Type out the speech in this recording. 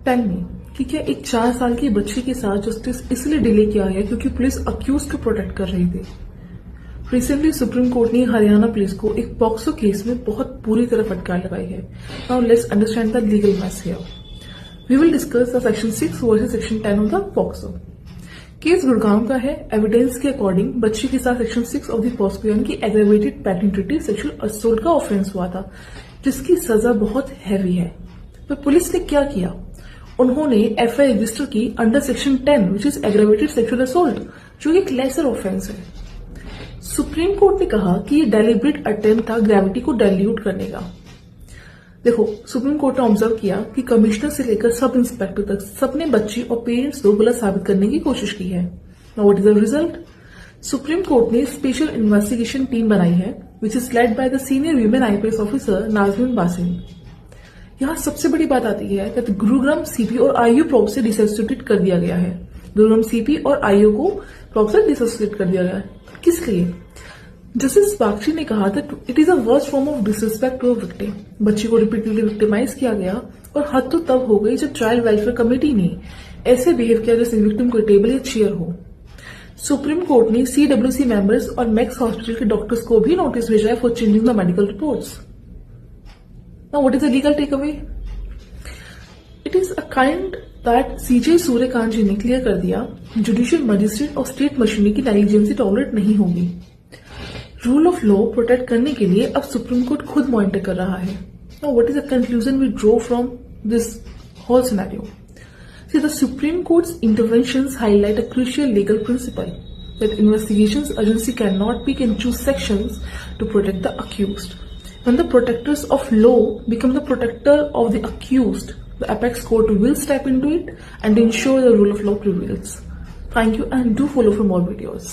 Tell me कि क्या एक 4 साल की बच्ची के साथ जस्टिस इसलिए डिले किया गया क्योंकि पुलिस अक्यूज को प्रोटेक्ट कर रही थी। रिसेंटली सुप्रीम कोर्ट ने हरियाणा पुलिस को एक पॉक्सो केस में बहुत बुरी तरह फटकार लगाई है। Now let's understand the legal mess here. We will discuss the section 6 versus section 10 of the POCSO. Case Gurgaon का है। एविडेंस के अकॉर्डिंग बच्ची के साथ सेक्शन 6 ऑफ द पॉक्सो यानी कि एग्रेवेटेड पेनिट्रेटिव सेक्सुअल असोल्ट का ऑफेंस हुआ था, जिसकी सजा बहुत हैवी है। तो पुलिस ने क्या किया, उन्होंने एफआईआर रजिस्टर की under section 10 which is aggravated sexual assault, जो एक लेसर ऑफेंस है। सुप्रीम कोर्ट ने कहा कि ये डेलिब्रेट अटेम्प्ट था ग्रेविटी को डाइल्यूट करने का। देखो, सुप्रीम कोर्ट ने ऑब्जर्व किया कि कमिश्नर से लेकर सब इंस्पेक्टर तक सबने बच्ची और पेरेंट्स को गलत साबित करने की कोशिश की है। Now what is the result? Supreme court ने स्पेशल इन्वेस्टिगेशन टीम बनाई है which is led by the senior women IPS officer Nazmeen Basin. यहाँ सबसे बड़ी बात आती है कि गुरुग्राम सीपी और आईओ प्रॉप से डिसोसिएट कर दिया गया है। गुरुग्राम सीपी और आईओ को प्रॉप से डिसोसिएट कर दिया गया है। किस लिए? जस्टिस बागची ने कहा था it is a worst form of disrespect to a victim. बच्ची को रिपीटेडली विक्टिमाइज किया गया और हद तो तब हो गई जब चाइल्ड वेलफेयर कमेटी ने ऐसे बिहेव किया जैसे विक्टिम को टेबल या चेयर हो। सुप्रीम कोर्ट ने सीडब्ल्यूसी मेंबर्स और मैक्स हॉस्पिटल के डॉक्टर्स को भी नोटिस भेजा है for changing the medical reports. Now, what is the legal takeaway? It is a kind that CJ Suryakant ji ने क्लियर कर दिया, जुडिशियल मजिस्ट्रेट और स्टेट मशीनरी की नेग्लिजेंसी टॉलरेट नहीं होगी। रूल ऑफ लॉ प्रोटेक्ट करने के लिए अब सुप्रीम कोर्ट खुद मॉनिटर कर रहा है। Now, what is the conclusion we draw from this whole scenario? See, the Supreme Court's interventions highlight a crucial legal principle that investigations agency cannot pick and choose sections to protect the accused. When the protectors of law become the protector of the accused, the apex court will step into it and ensure the rule of law prevails. Thank you and do follow for more videos.